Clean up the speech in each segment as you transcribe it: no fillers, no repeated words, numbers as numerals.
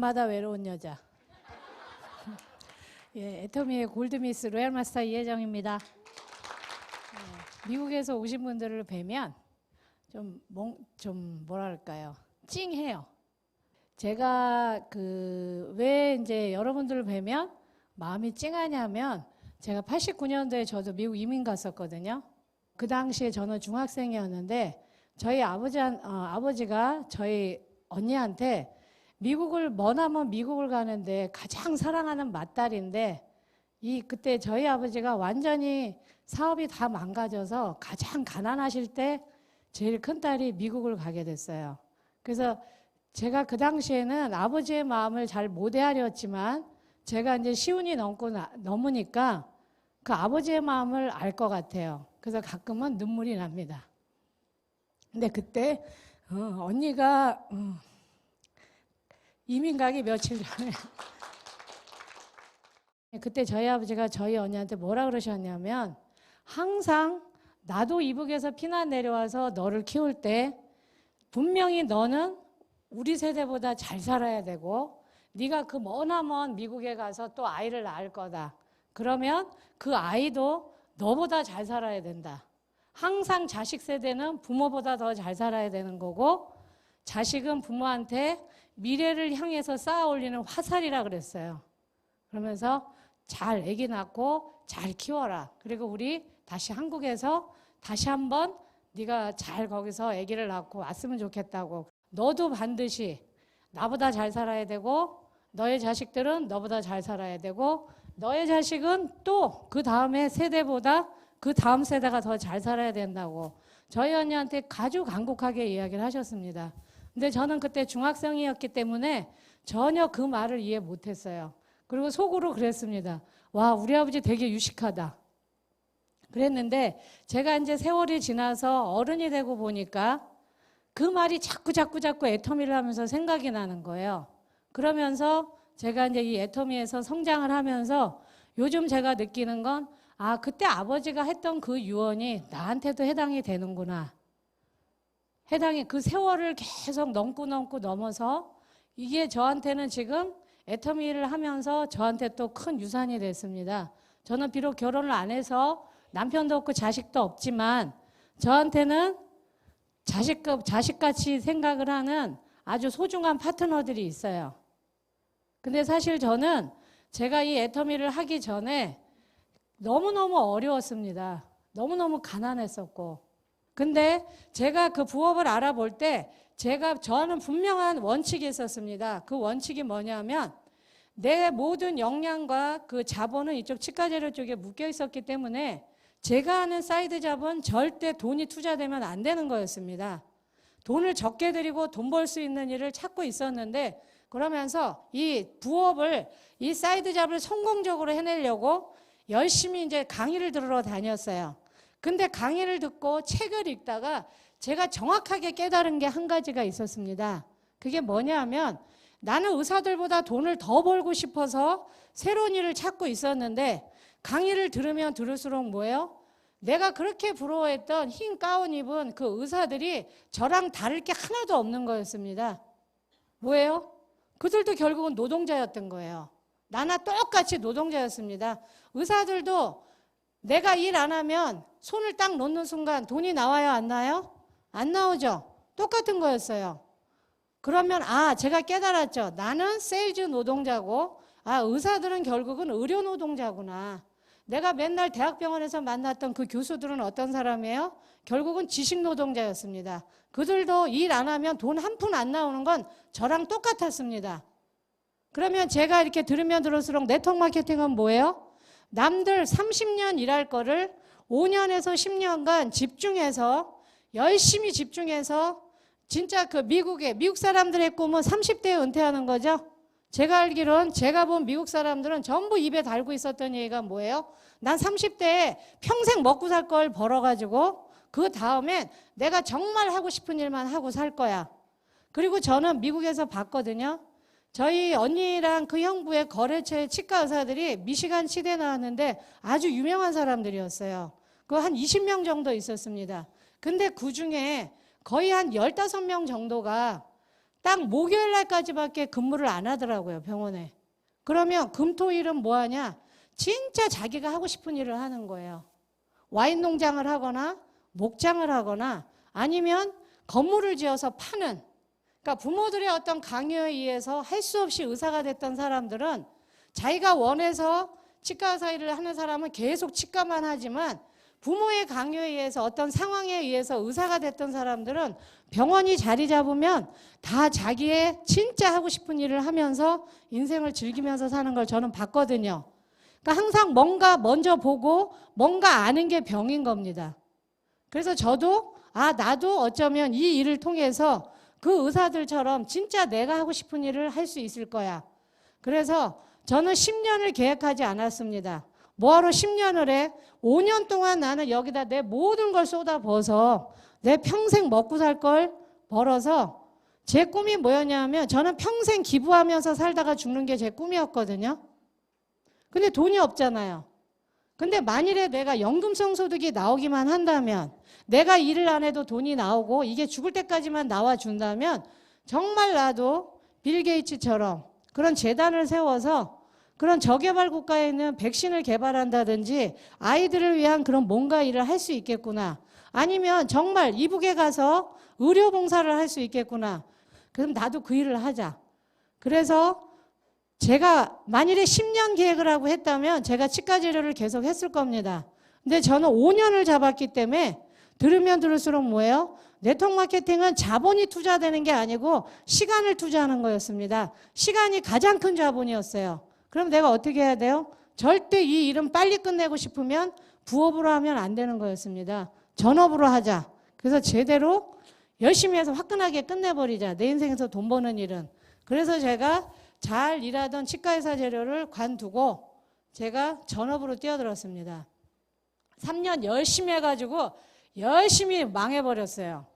밤마다 외로운 여자. 예, 애터미의 골드미스 로얄마스터 이혜정입니다. 미국에서 오신 분들을 뵈면 좀 뭐랄까요? 찡해요. 제가 왜 이제 여러분들을 뵈면 마음이 찡하냐면 제가 89년도에 저도 미국 이민 갔었거든요. 그 당시에 저는 중학생이었는데 저희 아버지가 저희 언니한테 머나먼 미국을 가는데 가장 사랑하는 맏딸인데 그때 저희 아버지가 완전히 사업이 다 망가져서 가장 가난하실 때 제일 큰 딸이 미국을 가게 됐어요. 그래서 제가 그 당시에는 아버지의 마음을 잘 못 헤아렸지만 제가 이제 시운이 넘으니까 그 아버지의 마음을 알 것 같아요. 그래서 가끔은 눈물이 납니다. 근데 그때 언니가 이민 가기 며칠 전에 그때 저희 아버지가 저희 언니한테 뭐라 그러셨냐면 항상 나도 이북에서 피난 내려와서 너를 키울 때 분명히 너는 우리 세대보다 잘 살아야 되고 네가 그 머나먼 미국에 가서 또 아이를 낳을 거다. 그러면 그 아이도 너보다 잘 살아야 된다. 항상 자식 세대는 부모보다 더 잘 살아야 되는 거고 자식은 부모한테 미래를 향해서 쌓아 올리는 화살이라 그랬어요. 그러면서 잘 아기 낳고 잘 키워라. 그리고 우리 다시 한국에서 다시 한번 네가 잘 거기서 아기를 낳고 왔으면 좋겠다고. 너도 반드시 나보다 잘 살아야 되고 너의 자식들은 너보다 잘 살아야 되고 너의 자식은 또 그 다음에 세대보다 그 다음 세대가 더 잘 살아야 된다고 저희 언니한테 아주 간곡하게 이야기를 하셨습니다. 근데 저는 그때 중학생이었기 때문에 전혀 그 말을 이해 못했어요. 그리고 속으로 그랬습니다. 와, 우리 아버지 되게 유식하다. 그랬는데 제가 이제 세월이 지나서 어른이 되고 보니까 그 말이 자꾸 애터미를 하면서 생각이 나는 거예요. 그러면서 제가 이제 이 애터미에서 성장을 하면서 요즘 제가 느끼는 건 그때 아버지가 했던 그 유언이 나한테도 해당이 되는구나. 그 세월을 계속 넘고 넘어서 이게 저한테는 지금 애터미를 하면서 저한테 또 큰 유산이 됐습니다. 저는 비록 결혼을 안 해서 남편도 없고 자식도 없지만 저한테는 자식같이 생각을 하는 아주 소중한 파트너들이 있어요. 근데 사실 저는 제가 이 애터미를 하기 전에 너무너무 어려웠습니다. 너무너무 가난했었고. 근데 제가 그 부업을 알아볼 때 저는 분명한 원칙이 있었습니다. 그 원칙이 뭐냐면 내 모든 역량과 그 자본은 이쪽 치과재료 쪽에 묶여 있었기 때문에 제가 하는 사이드 잡은 절대 돈이 투자되면 안 되는 거였습니다. 돈을 적게 들이고 돈 벌 수 있는 일을 찾고 있었는데 그러면서 이 부업을 이 사이드 잡을 성공적으로 해내려고 열심히 이제 강의를 들으러 다녔어요. 근데 강의를 듣고 책을 읽다가 제가 정확하게 깨달은 게 한 가지가 있었습니다. 그게 뭐냐면 나는 의사들보다 돈을 더 벌고 싶어서 새로운 일을 찾고 있었는데 강의를 들으면 들을수록 뭐예요? 내가 그렇게 부러워했던 흰 가운 입은 그 의사들이 저랑 다를 게 하나도 없는 거였습니다. 뭐예요? 그들도 결국은 노동자였던 거예요. 나나 똑같이 노동자였습니다. 의사들도 내가 일 안 하면 손을 딱 놓는 순간 돈이 나와요, 안 나와요? 안 나오죠? 똑같은 거였어요. 그러면 제가 깨달았죠. 나는 세일즈 노동자고 의사들은 결국은 의료 노동자구나. 내가 맨날 대학병원에서 만났던 그 교수들은 어떤 사람이에요? 결국은 지식 노동자였습니다. 그들도 일 안 하면 돈 한 푼 안 나오는 건 저랑 똑같았습니다. 그러면 제가 이렇게 들으면 들을수록 네트워크 마케팅은 뭐예요? 남들 30년 일할 거를 5년에서 10년간 열심히 집중해서 진짜 그 미국 사람들의 꿈은 30대에 은퇴하는 거죠. 제가 알기로는 제가 본 미국 사람들은 전부 입에 달고 있었던 얘기가 뭐예요? 난 30대에 평생 먹고 살 걸 벌어가지고 그 다음엔 내가 정말 하고 싶은 일만 하고 살 거야. 그리고 저는 미국에서 봤거든요. 저희 언니랑 그 형부의 거래처의 치과 의사들이 미시간 치대 나왔는데 아주 유명한 사람들이었어요. 그 한 20명 정도 있었습니다. 근데 그 중에 거의 한 15명 정도가 딱 목요일 날까지밖에 근무를 안 하더라고요, 병원에. 그러면 금토일은 뭐 하냐? 진짜 자기가 하고 싶은 일을 하는 거예요. 와인 농장을 하거나 목장을 하거나 아니면 건물을 지어서 파는, 그러니까 부모들의 어떤 강요에 의해서 할 수 없이 의사가 됐던 사람들은 자기가 원해서 치과 의사 일을 하는 사람은 계속 치과만 하지만 부모의 강요에 의해서 어떤 상황에 의해서 의사가 됐던 사람들은 병원이 자리 잡으면 다 자기의 진짜 하고 싶은 일을 하면서 인생을 즐기면서 사는 걸 저는 봤거든요. 그러니까 항상 뭔가 먼저 보고 뭔가 아는 게 병인 겁니다. 그래서 저도 나도 어쩌면 이 일을 통해서 그 의사들처럼 진짜 내가 하고 싶은 일을 할 수 있을 거야. 그래서 저는 10년을 계획하지 않았습니다. 뭐하러 10년을 해? 5년 동안 나는 여기다 내 모든 걸 쏟아부어서 내 평생 먹고 살 걸 벌어서 제 꿈이 뭐였냐면 저는 평생 기부하면서 살다가 죽는 게 제 꿈이었거든요. 근데 돈이 없잖아요. 근데 만일에 내가 연금성 소득이 나오기만 한다면 내가 일을 안 해도 돈이 나오고 이게 죽을 때까지만 나와준다면 정말 나도 빌 게이츠처럼 그런 재단을 세워서 그런 저개발 국가에 있는 백신을 개발한다든지 아이들을 위한 그런 뭔가 일을 할 수 있겠구나. 아니면 정말 이북에 가서 의료 봉사를 할 수 있겠구나. 그럼 나도 그 일을 하자. 그래서 제가 만일에 10년 계획을 하고 했다면 제가 치과 진료를 계속 했을 겁니다. 근데 저는 5년을 잡았기 때문에 들으면 들을수록 뭐예요? 네트워크 마케팅은 자본이 투자되는 게 아니고 시간을 투자하는 거였습니다. 시간이 가장 큰 자본이었어요. 그럼 내가 어떻게 해야 돼요? 절대 이 일은 빨리 끝내고 싶으면 부업으로 하면 안 되는 거였습니다. 전업으로 하자. 그래서 제대로 열심히 해서 화끈하게 끝내버리자. 내 인생에서 돈 버는 일은. 그래서 제가 잘 일하던 치과의사 재료를 관두고 제가 전업으로 뛰어들었습니다. 3년 열심히 해가지고 열심히 망해버렸어요.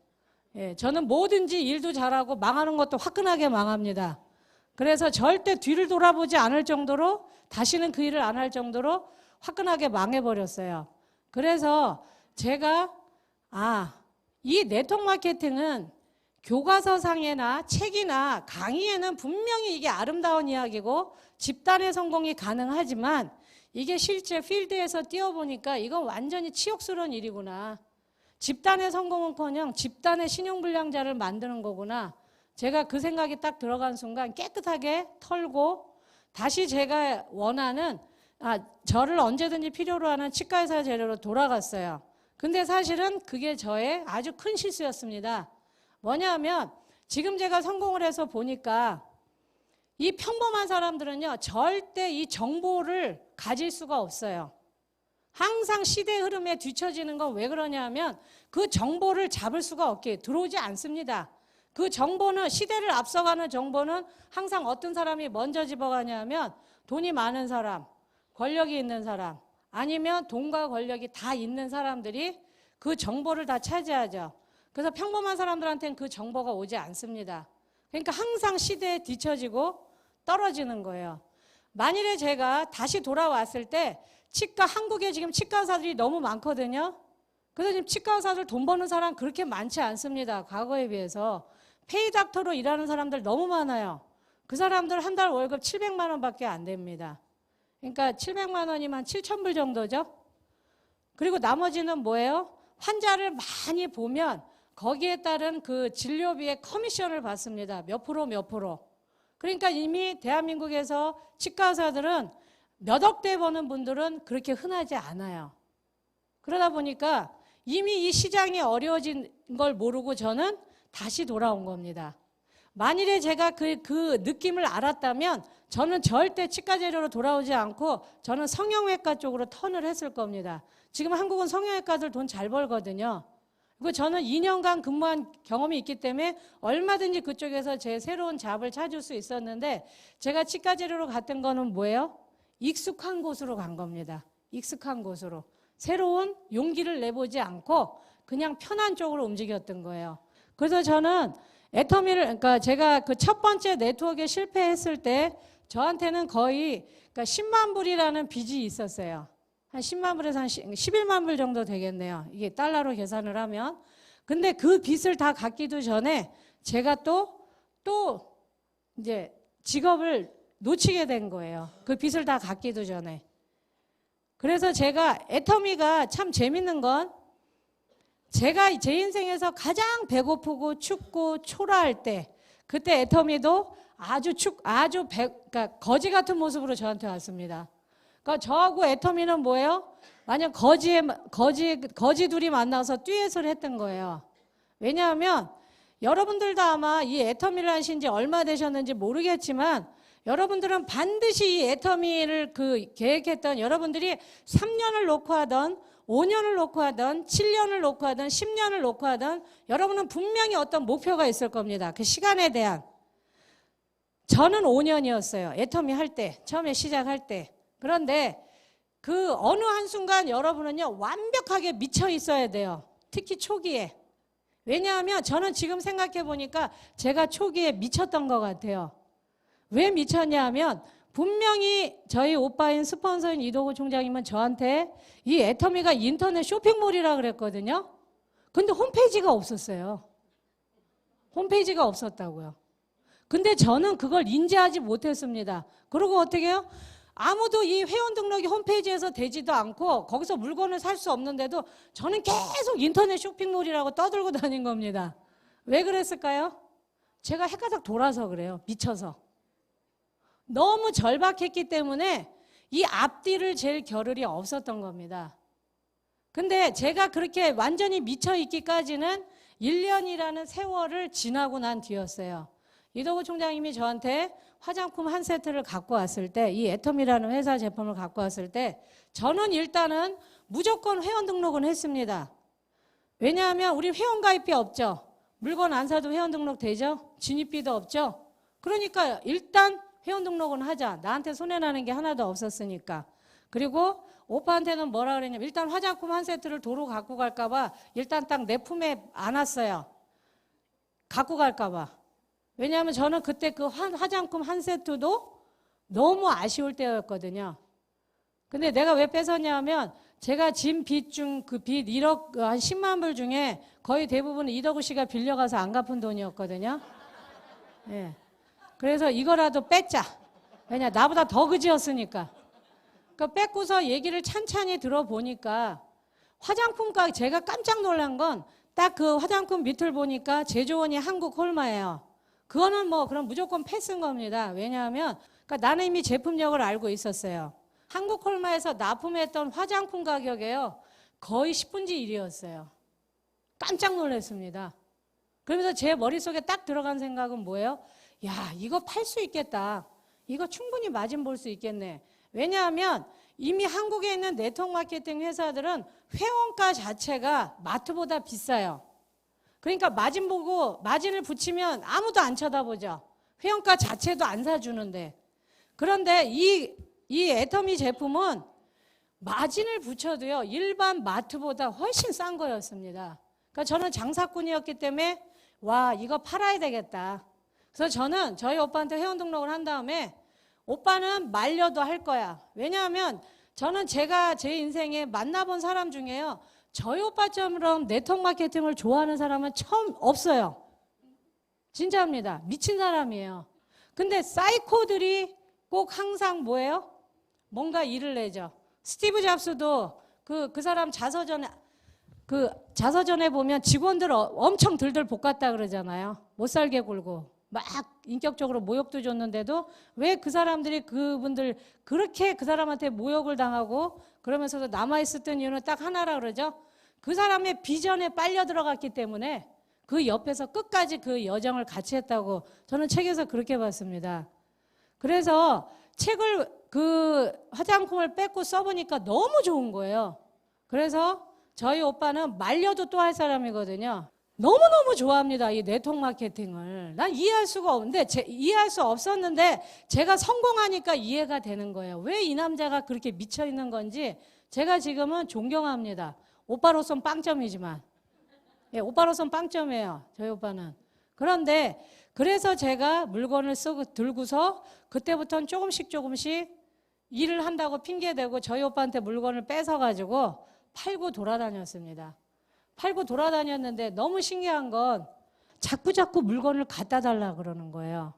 예, 저는 뭐든지 일도 잘하고 망하는 것도 화끈하게 망합니다. 그래서 절대 뒤를 돌아보지 않을 정도로 다시는 그 일을 안 할 정도로 화끈하게 망해버렸어요. 그래서 제가 이 네트워크 마케팅은 교과서상이나 책이나 강의에는 분명히 이게 아름다운 이야기고 집단의 성공이 가능하지만 이게 실제 필드에서 뛰어보니까 이건 완전히 치욕스러운 일이구나. 집단의 성공은커녕 집단의 신용불량자를 만드는 거구나. 제가 그 생각이 딱 들어간 순간 깨끗하게 털고 다시 제가 원하는 저를 언제든지 필요로 하는 치과의사 재료로 돌아갔어요. 근데 사실은 그게 저의 아주 큰 실수였습니다. 뭐냐면 지금 제가 성공을 해서 보니까 이 평범한 사람들은요 절대 이 정보를 가질 수가 없어요. 항상 시대 흐름에 뒤처지는 건 왜 그러냐면 그 정보를 잡을 수가 없게 들어오지 않습니다. 그 정보는 시대를 앞서가는 정보는 항상 어떤 사람이 먼저 집어가냐면 돈이 많은 사람, 권력이 있는 사람 아니면 돈과 권력이 다 있는 사람들이 그 정보를 다 차지하죠. 그래서 평범한 사람들한테는 그 정보가 오지 않습니다. 그러니까 항상 시대에 뒤처지고 떨어지는 거예요. 만일에 제가 다시 돌아왔을 때 한국에 지금 치과 의사들이 너무 많거든요. 그래서 지금 치과 의사들 돈 버는 사람 그렇게 많지 않습니다. 과거에 비해서. 페이닥터로 일하는 사람들 너무 많아요. 그 사람들 한 달 월급 700만 원밖에 안 됩니다. 그러니까 700만 원이면 7,000불 정도죠. 그리고 나머지는 뭐예요? 환자를 많이 보면 거기에 따른 그 진료비의 커미션을 받습니다. 몇 프로 몇 프로. 그러니까 이미 대한민국에서 치과 의사들은 몇 억대 버는 분들은 그렇게 흔하지 않아요. 그러다 보니까 이미 이 시장이 어려워진 걸 모르고 저는 다시 돌아온 겁니다. 만일에 제가 그 느낌을 알았다면 저는 절대 치과 재료로 돌아오지 않고 저는 성형외과 쪽으로 턴을 했을 겁니다. 지금 한국은 성형외과들 돈 잘 벌거든요. 그리고 저는 2년간 근무한 경험이 있기 때문에 얼마든지 그쪽에서 제 새로운 잡을 찾을 수 있었는데 제가 치과 재료로 갔던 거는 뭐예요? 익숙한 곳으로 간 겁니다. 익숙한 곳으로. 새로운 용기를 내보지 않고 그냥 편한 쪽으로 움직였던 거예요. 그래서 저는 애터미를, 그러니까 제가 그 첫 번째 네트워크에 실패했을 때 저한테는 거의 그러니까 10만 불이라는 빚이 있었어요. 한 10만 불에서 한 11만 불 정도 되겠네요. 이게 달러로 계산을 하면. 근데 그 빚을 다 갚기도 전에 제가 또 또 이제 직업을 놓치게 된 거예요. 그 빚을 다 갚기도 전에. 그래서 제가 애터미가 참 재밌는 건 제가 제 인생에서 가장 배고프고 춥고 초라할 때 그때 애터미도 그러니까 거지 같은 모습으로 저한테 왔습니다. 그러니까 저하고 애터미는 뭐예요? 만약 거지 둘이 만나서 듀엣을 했던 거예요. 왜냐하면 여러분들도 아마 이 애터미를 하신 지 얼마 되셨는지 모르겠지만 여러분들은 반드시 이 애터미를 계획했던 여러분들이 3년을 놓고 하던 5년을 놓고 하던 7년을 놓고 하던 10년을 놓고 하던 여러분은 분명히 어떤 목표가 있을 겁니다. 그 시간에 대한. 저는 5년이었어요. 애터미 할 때, 처음에 시작할 때. 그런데 그 어느 한순간 여러분은요 완벽하게 미쳐 있어야 돼요. 특히 초기에. 왜냐하면 저는 지금 생각해 보니까 제가 초기에 미쳤던 것 같아요. 왜 미쳤냐 하면 분명히 저희 오빠인 스폰서인 이도구 총장님은 저한테 이 애터미가 인터넷 쇼핑몰이라 그랬거든요. 근데 홈페이지가 없었어요. 홈페이지가 없었다고요. 근데 저는 그걸 인지하지 못했습니다. 그리고 어떻게 해요? 아무도 이 회원 등록이 홈페이지에서 되지도 않고 거기서 물건을 살 수 없는데도 저는 계속 인터넷 쇼핑몰이라고 떠들고 다닌 겁니다. 왜 그랬을까요? 제가 헷가닥 돌아서 그래요. 미쳐서. 너무 절박했기 때문에 이 앞뒤를 잴 겨를이 없었던 겁니다. 근데 제가 그렇게 완전히 미쳐 있기까지는 1년이라는 세월을 지나고 난 뒤였어요. 이도구 총장님이 저한테 화장품 한 세트를 갖고 왔을 때, 이 애터미라는 회사 제품을 갖고 왔을 때 저는 일단은 무조건 회원 등록은 했습니다. 왜냐하면 우리 회원 가입비 없죠. 물건 안 사도 회원 등록 되죠. 진입비도 없죠. 그러니까 일단 회원 등록은 하자. 나한테 손해나는 게 하나도 없었으니까. 그리고 오빠한테는 뭐라 그랬냐면 일단 화장품 한 세트를 도로 갖고 갈까 봐 일단 딱 내 품에 안았어요. 갖고 갈까 봐. 왜냐하면 저는 그때 그 화장품 한 세트도 너무 아쉬울 때였거든요. 근데 내가 왜 뺏었냐 하면 제가 진 빚 중 그 빚 1억 한 10만 불 중에 거의 대부분 이덕우 씨가 빌려가서 안 갚은 돈이었거든요. 예. 그래서 이거라도 뺏자. 왜냐 나보다 더 그지였으니까. 그 뺏고서 얘기를 찬찬히 들어보니까 화장품 가격 제가 깜짝 놀란 건 딱 그 화장품 밑을 보니까 제조원이 한국 홀마예요. 그거는 뭐 그럼 무조건 패스인 겁니다. 왜냐하면 그러니까 나는 이미 제품력을 알고 있었어요. 한국 홀마에서 납품했던 화장품 가격이에요. 거의 10분의 1이었어요. 깜짝 놀랐습니다. 그러면서 제 머릿속에 딱 들어간 생각은 뭐예요? 야, 이거 팔 수 있겠다. 이거 충분히 마진 볼 수 있겠네. 왜냐하면 이미 한국에 있는 네트워크 마케팅 회사들은 회원가 자체가 마트보다 비싸요. 그러니까 마진 보고 마진을 붙이면 아무도 안 쳐다보죠. 회원가 자체도 안 사주는데. 그런데 이 애터미 제품은 마진을 붙여도요 일반 마트보다 훨씬 싼 거였습니다. 그러니까 저는 장사꾼이었기 때문에 와 이거 팔아야 되겠다. 그래서 저는 저희 오빠한테 회원 등록을 한 다음에 오빠는 말려도 할 거야. 왜냐하면 저는 제가 제 인생에 만나본 사람 중에요 저희 오빠처럼 네트워크 마케팅을 좋아하는 사람은 처음 없어요. 진짜입니다. 미친 사람이에요. 근데 사이코들이 꼭 항상 뭐예요? 뭔가 일을 내죠. 스티브 잡스도 그 사람 자서전에 보면 직원들 엄청 들들 볶았다 그러잖아요. 못 살게 굴고 막 인격적으로 모욕도 줬는데도 왜 그 사람들이 그분들 그렇게 그 사람한테 모욕을 당하고 그러면서도 남아있었던 이유는 딱 하나라 그러죠. 그 사람의 비전에 빨려 들어갔기 때문에 그 옆에서 끝까지 그 여정을 같이 했다고 저는 책에서 그렇게 봤습니다. 그래서 책을 그 화장품을 뺏고 써보니까 너무 좋은 거예요. 그래서 저희 오빠는 말려도 또 할 사람이거든요. 너무너무 좋아합니다. 이 네트워크 마케팅을. 난 이해할 수가 없는데 이해할 수 없었는데 제가 성공하니까 이해가 되는 거예요. 왜 이 남자가 그렇게 미쳐 있는 건지 제가 지금은 존경합니다. 오빠로선 빵점이지만. 예, 오빠로선 빵점이에요. 저희 오빠는. 그런데 그래서 제가 물건을 들고서 그때부터는 조금씩 일을 한다고 핑계대고 저희 오빠한테 물건을 뺏어가지고 팔고 돌아다녔습니다. 팔고 돌아다녔는데 너무 신기한 건 자꾸 물건을 갖다 달라 그러는 거예요.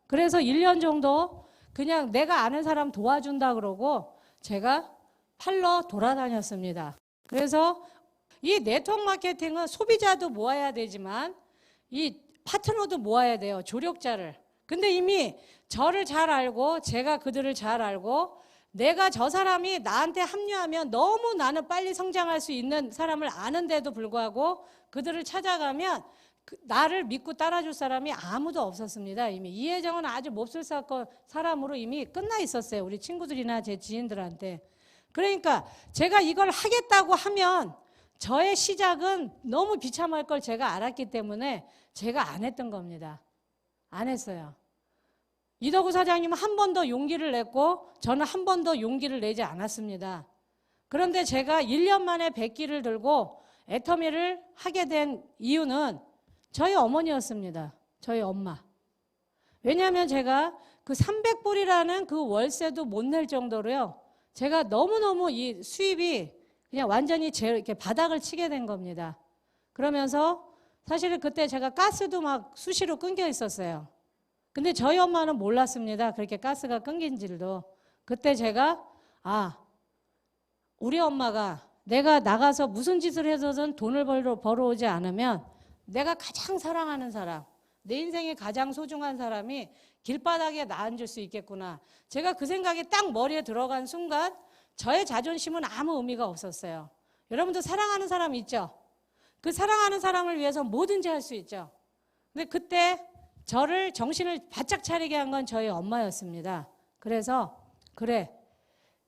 그래서 1년 정도 그냥 내가 아는 사람 도와준다 그러고 제가 팔러 돌아다녔습니다. 그래서 이 네트워크 마케팅은 소비자도 모아야 되지만 이 파트너도 모아야 돼요. 조력자를. 근데 이미 저를 잘 알고 제가 그들을 잘 알고 내가 저 사람이 나한테 합류하면 너무 나는 빨리 성장할 수 있는 사람을 아는데도 불구하고 그들을 찾아가면 나를 믿고 따라줄 사람이 아무도 없었습니다. 이미 이혜정은 아주 몹쓸 사람으로 이미 끝나 있었어요. 우리 친구들이나 제 지인들한테. 그러니까 제가 이걸 하겠다고 하면 저의 시작은 너무 비참할 걸 제가 알았기 때문에 제가 안 했던 겁니다. 안 했어요. 이덕우 사장님은 한 번 더 용기를 냈고 저는 한 번 더 용기를 내지 않았습니다. 그런데 제가 1년 만에 백기를 들고 애터미를 하게 된 이유는 저희 어머니였습니다. 저희 엄마. 왜냐하면 제가 그 300불이라는 그 월세도 못 낼 정도로요. 제가 너무너무 이 수입이 그냥 완전히 이렇게 바닥을 치게 된 겁니다. 그러면서 사실은 그때 제가 가스도 막 수시로 끊겨 있었어요. 근데 저희 엄마는 몰랐습니다. 그렇게 가스가 끊긴 줄도. 그때 제가 우리 엄마가 내가 나가서 무슨 짓을 해서든 돈을 벌어오지 않으면 내가 가장 사랑하는 사람, 내 인생에 가장 소중한 사람이 길바닥에 나앉을 수 있겠구나. 제가 그 생각이 딱 머리에 들어간 순간 저의 자존심은 아무 의미가 없었어요. 여러분도 사랑하는 사람 있죠? 그 사랑하는 사람을 위해서 뭐든지 할 수 있죠. 근데 그때 저를 정신을 바짝 차리게 한 건 저희 엄마였습니다. 그래서 그래,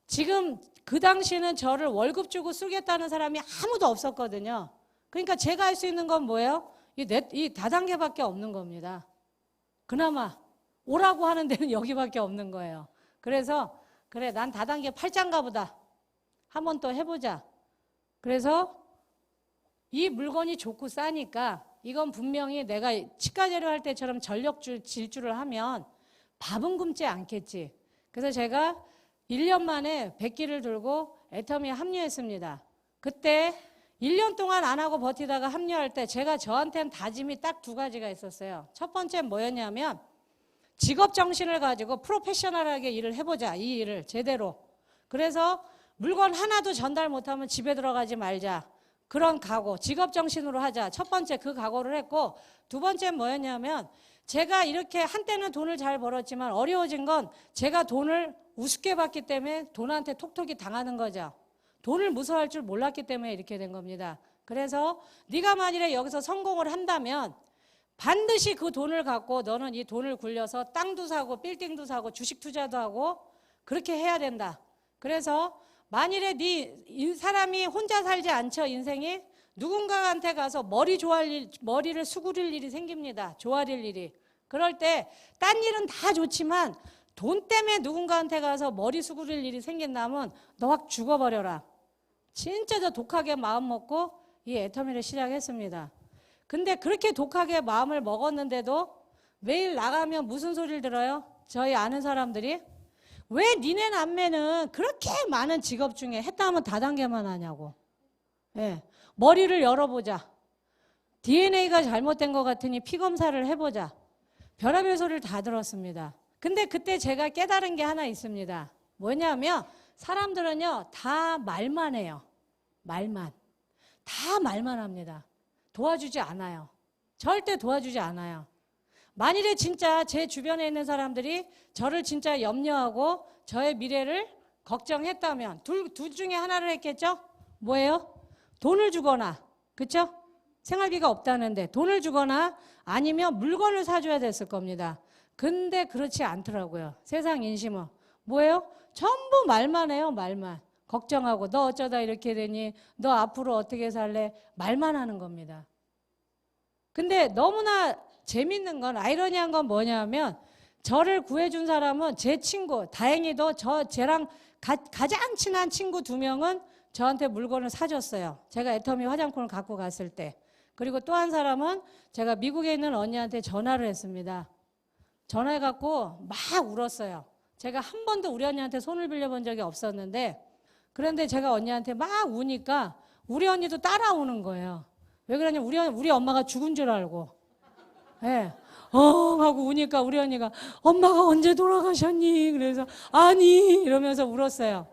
지금 그 당시에는 저를 월급 주고 쓰겠다는 사람이 아무도 없었거든요. 그러니까 제가 할 수 있는 건 뭐예요? 이 다단계밖에 없는 겁니다. 그나마 오라고 하는 데는 여기밖에 없는 거예요. 그래서 그래, 난 다단계 8장가 보다. 한번 또 해보자. 그래서 이 물건이 좋고 싸니까 이건 분명히 내가 치과제로 할 때처럼 전력 질주를 하면 밥은 굶지 않겠지. 그래서 제가 1년 만에 백기를 들고 애터미에 합류했습니다. 그때 1년 동안 안 하고 버티다가 합류할 때 제가 저한테는 다짐이 딱 두 가지가 있었어요. 첫 번째는 뭐였냐면 직업 정신을 가지고 프로페셔널하게 일을 해보자. 이 일을 제대로. 그래서 물건 하나도 전달 못하면 집에 들어가지 말자. 그런 각오, 직업 정신으로 하자. 첫 번째 그 각오를 했고, 두 번째는 뭐였냐면 제가 이렇게 한때는 돈을 잘 벌었지만 어려워진 건 제가 돈을 우습게 받기 때문에 돈한테 톡톡이 당하는 거죠. 돈을 무서워할 줄 몰랐기 때문에 이렇게 된 겁니다. 그래서 네가 만일에 여기서 성공을 한다면 반드시 그 돈을 갖고 너는 이 돈을 굴려서 땅도 사고 빌딩도 사고 주식 투자도 하고 그렇게 해야 된다. 그래서 만일에 네 사람이 혼자 살지 않죠. 인생이 누군가한테 가서 머리를 수그릴 일이 생깁니다. 조아릴 일이. 그럴 때 딴 일은 다 좋지만 돈 때문에 누군가한테 가서 머리 수그릴 일이 생긴다면 너 확 죽어버려라. 진짜 저 독하게 마음 먹고 이 애터미를 시작했습니다. 근데 그렇게 독하게 마음을 먹었는데도 매일 나가면 무슨 소리를 들어요? 저희 아는 사람들이 왜 니네 남매는 그렇게 많은 직업 중에 했다 하면 다단계만 하냐고. 예, 머리를 열어보자. DNA가 잘못된 것 같으니 피검사를 해보자. 별의별 소리를 다 들었습니다. 근데 그때 제가 깨달은 게 하나 있습니다. 뭐냐면 사람들은요 다 말만 해요. 다 말만 합니다. 도와주지 않아요. 절대 도와주지 않아요. 만일에 진짜 제 주변에 있는 사람들이 저를 진짜 염려하고 저의 미래를 걱정했다면 둘 중에 하나를 했겠죠? 뭐예요? 돈을 주거나, 그렇죠? 생활비가 없다는데 돈을 주거나 아니면 물건을 사줘야 됐을 겁니다. 근데 그렇지 않더라고요. 세상 인심은. 뭐예요? 전부 말만 해요. 말만. 걱정하고 너 어쩌다 이렇게 되니? 너 앞으로 어떻게 살래? 말만 하는 겁니다. 근데 너무나 재밌는 건 아이러니한 건 뭐냐면 저를 구해준 사람은 제 친구, 다행히도 쟤랑 가장 친한 친구 2명은 저한테 물건을 사줬어요. 제가 애터미 화장품을 갖고 갔을 때. 그리고 또 한 사람은 제가 미국에 있는 언니한테 전화를 했습니다. 전화해갖고 막 울었어요. 제가 한 번도 우리 언니한테 손을 빌려본 적이 없었는데 그런데 제가 언니한테 막 우니까 우리 언니도 따라오는 거예요. 왜 그러냐면 우리 엄마가 죽은 줄 알고 예. 하고 우니까 우리 언니가 엄마가 언제 돌아가셨니? 그래서 아니 이러면서 울었어요.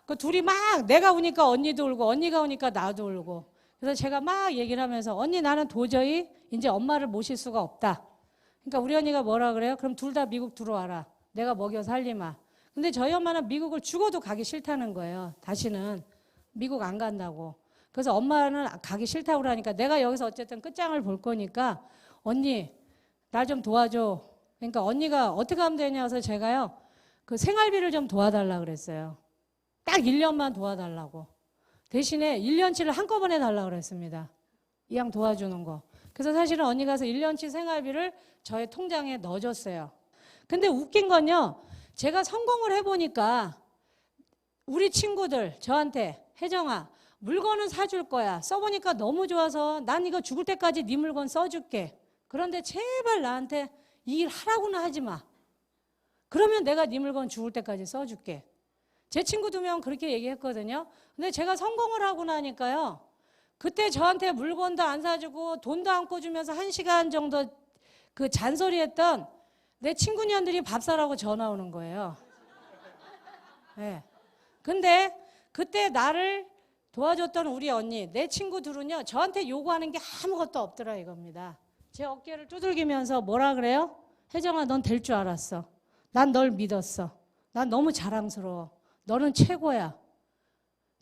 그 둘이 막 내가 우니까 언니도 울고 언니가 우니까 나도 울고. 그래서 제가 막 얘기를 하면서 언니 나는 도저히 이제 엄마를 모실 수가 없다. 그러니까 우리 언니가 뭐라 그래요? 그럼 둘 다 미국 들어와라. 내가 먹여 살리마. 근데 저희 엄마는 미국을 죽어도 가기 싫다는 거예요. 다시는 미국 안 간다고. 그래서 엄마는 가기 싫다고 그러니까 내가 여기서 어쨌든 끝장을 볼 거니까 언니 날 좀 도와줘. 그러니까 언니가 어떻게 하면 되냐 해서 제가요. 그 생활비를 좀 도와달라 그랬어요. 딱 1년만 도와달라고. 대신에 1년치를 한꺼번에 달라고 그랬습니다. 이왕 도와주는 거. 그래서 사실은 언니가 가서 1년치 생활비를 저의 통장에 넣어줬어요. 근데 웃긴 건요. 제가 성공을 해보니까 우리 친구들 저한테 혜정아 물건은 사줄 거야. 써보니까 너무 좋아서 난 이거 죽을 때까지 네 물건 써줄게. 그런데 제발 나한테 이 일 하라고는 하지 마. 그러면 내가 네 물건 죽을 때까지 써줄게. 제 친구 2명 그렇게 얘기했거든요. 근데 제가 성공을 하고 나니까요. 그때 저한테 물건도 안 사주고 돈도 안 꿔주면서 1시간 정도 그 잔소리했던 내 친구년들이 밥 사라고 전화 오는 거예요. 네. 근데 그때 나를 도와줬던 우리 언니, 내 친구들은요. 저한테 요구하는 게 아무것도 없더라 이겁니다. 제 어깨를 두들기면서 뭐라 그래요? 혜정아 넌 될 줄 알았어. 난 널 믿었어. 난 너무 자랑스러워. 너는 최고야.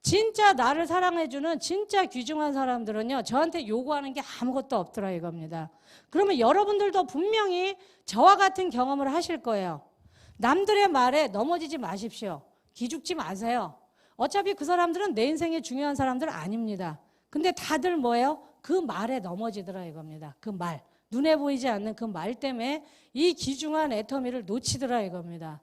진짜 나를 사랑해주는 진짜 귀중한 사람들은요. 저한테 요구하는 게 아무것도 없더라 이겁니다. 그러면 여러분들도 분명히 저와 같은 경험을 하실 거예요. 남들의 말에 넘어지지 마십시오. 기죽지 마세요. 어차피 그 사람들은 내 인생에 중요한 사람들 아닙니다. 근데 다들 뭐예요? 그 말에 넘어지더라 이겁니다. 그 말. 눈에 보이지 않는 그 말 때문에 이 귀중한 애터미를 놓치더라 이겁니다.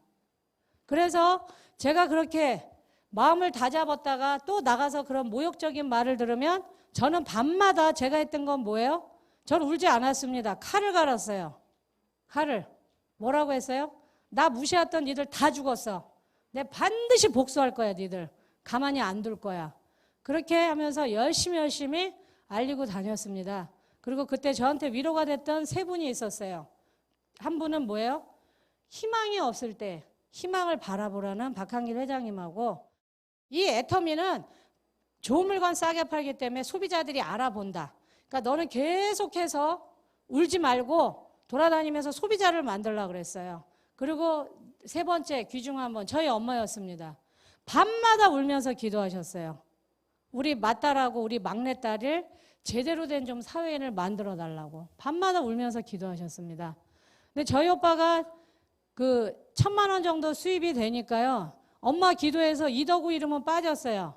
그래서 제가 그렇게 마음을 다잡았다가 또 나가서 그런 모욕적인 말을 들으면 저는 밤마다 제가 했던 건 뭐예요? 저는 울지 않았습니다. 칼을 갈았어요. 칼을. 뭐라고 했어요? 나 무시했던 니들 다 죽었어. 내가 반드시 복수할 거야 니들. 가만히 안 둘 거야. 그렇게 하면서 열심히 알리고 다녔습니다. 그리고 그때 저한테 위로가 됐던 3분이 있었어요. 한 분은 뭐예요? 희망이 없을 때 희망을 바라보라는 박한길 회장님하고 이 애터미는 좋은 물건 싸게 팔기 때문에 소비자들이 알아본다. 그러니까 너는 계속해서 울지 말고 돌아다니면서 소비자를 만들려고 그랬어요. 그리고 3번째 귀중한 분 저희 엄마였습니다. 밤마다 울면서 기도하셨어요. 우리 맏딸하고 우리 막내딸을 제대로 된 좀 사회인을 만들어 달라고 밤마다 울면서 기도하셨습니다. 근데 저희 오빠가 그 1,000만 원 정도 수입이 되니까요. 엄마 기도해서 이덕우 이름은 빠졌어요.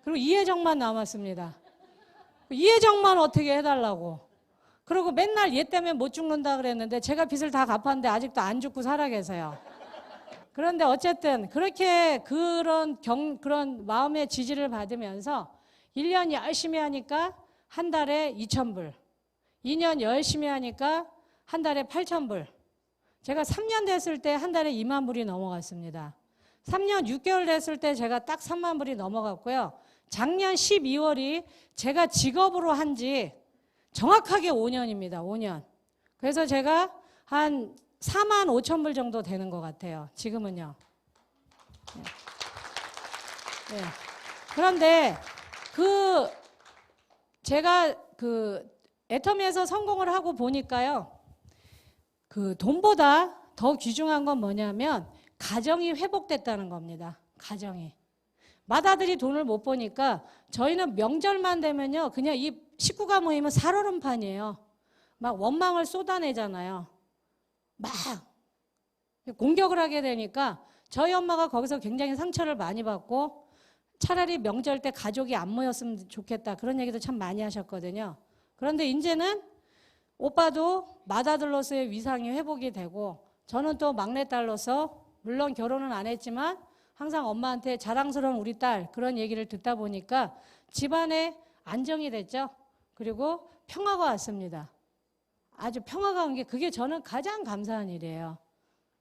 그리고 이혜정만 남았습니다. 이혜정만 어떻게 해달라고. 그리고 맨날 얘 때문에 못 죽는다 그랬는데 제가 빚을 다 갚았는데 아직도 안 죽고 살아 계세요. 그런데 어쨌든 그렇게 그런 마음의 지지를 받으면서 1년 열심히 하니까 한 달에 2,000불, 2년 열심히 하니까 한 달에 8,000불. 제가 3년 됐을 때 한 달에 2만 불이 넘어갔습니다. 3년 6개월 됐을 때 제가 딱 3만 불이 넘어갔고요. 작년 12월이 제가 직업으로 한 지 정확하게 5년입니다. 5년. 그래서 제가 한 4만 5천 불 정도 되는 것 같아요. 지금은요. 네. 네. 그런데 제가 애터미에서 성공을 하고 보니까요. 돈보다 더 귀중한 건 뭐냐면 가정이 회복됐다는 겁니다. 가정이. 맏아들이 돈을 못 버니까 저희는 명절만 되면요. 그냥 이 식구가 모이면 살얼음판이에요. 막 원망을 쏟아내잖아요. 막 공격을 하게 되니까 저희 엄마가 거기서 굉장히 상처를 많이 받고 차라리 명절 때 가족이 안 모였으면 좋겠다. 그런 얘기도 참 많이 하셨거든요. 그런데 이제는 오빠도 맏아들로서의 위상이 회복이 되고 저는 또 막내딸로서 물론 결혼은 안 했지만 항상 엄마한테 자랑스러운 우리 딸 그런 얘기를 듣다 보니까 집안에 안정이 됐죠. 그리고 평화가 왔습니다. 아주 평화가 온 게 그게 저는 가장 감사한 일이에요.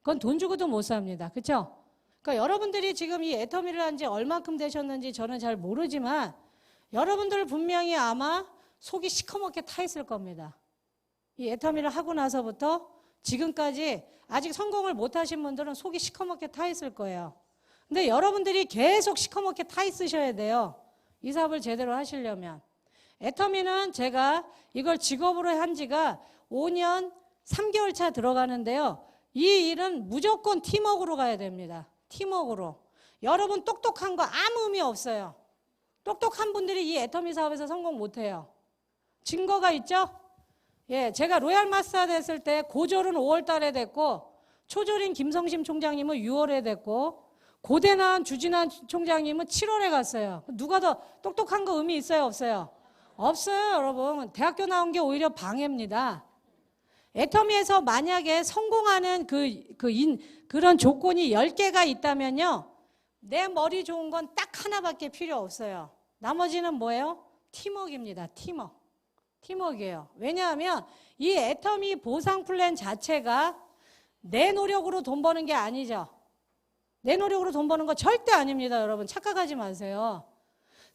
그건 돈 주고도 못 삽니다. 그렇죠? 그러니까 여러분들이 지금 이 애터미를 한 지 얼만큼 되셨는지 저는 잘 모르지만 여러분들 분명히 아마 속이 시커멓게 타 있을 겁니다. 이 애터미를 하고 나서부터 지금까지 아직 성공을 못 하신 분들은 속이 시커멓게 타 있을 거예요. 근데 여러분들이 계속 시커멓게 타 있으셔야 돼요. 이 사업을 제대로 하시려면. 애터미는 제가 이걸 직업으로 한 지가 5년 3개월 차 들어가는데요. 이 일은 무조건 팀워크로 가야 됩니다. 팀워크로. 여러분 똑똑한 거 아무 의미 없어요. 똑똑한 분들이 이 애터미 사업에서 성공 못 해요. 증거가 있죠? 예, 제가 로얄 마스터 됐을 때 고졸은 5월 달에 됐고 초졸인 김성심 총장님은 6월에 됐고 고대 나온 주진환 총장님은 7월에 갔어요. 누가 더 똑똑한 거 의미 있어요, 없어요? 없어요, 여러분. 대학교 나온 게 오히려 방해입니다. 애터미에서 만약에 성공하는 그런 조건이 10개가 있다면요. 내 머리 좋은 건 딱 하나밖에 필요 없어요. 나머지는 뭐예요? 팀워크입니다. 팀워크예요. 왜냐하면 이 애터미 보상 플랜 자체가 내 노력으로 돈 버는 게 아니죠. 내 노력으로 돈 버는 거 절대 아닙니다, 여러분. 착각하지 마세요.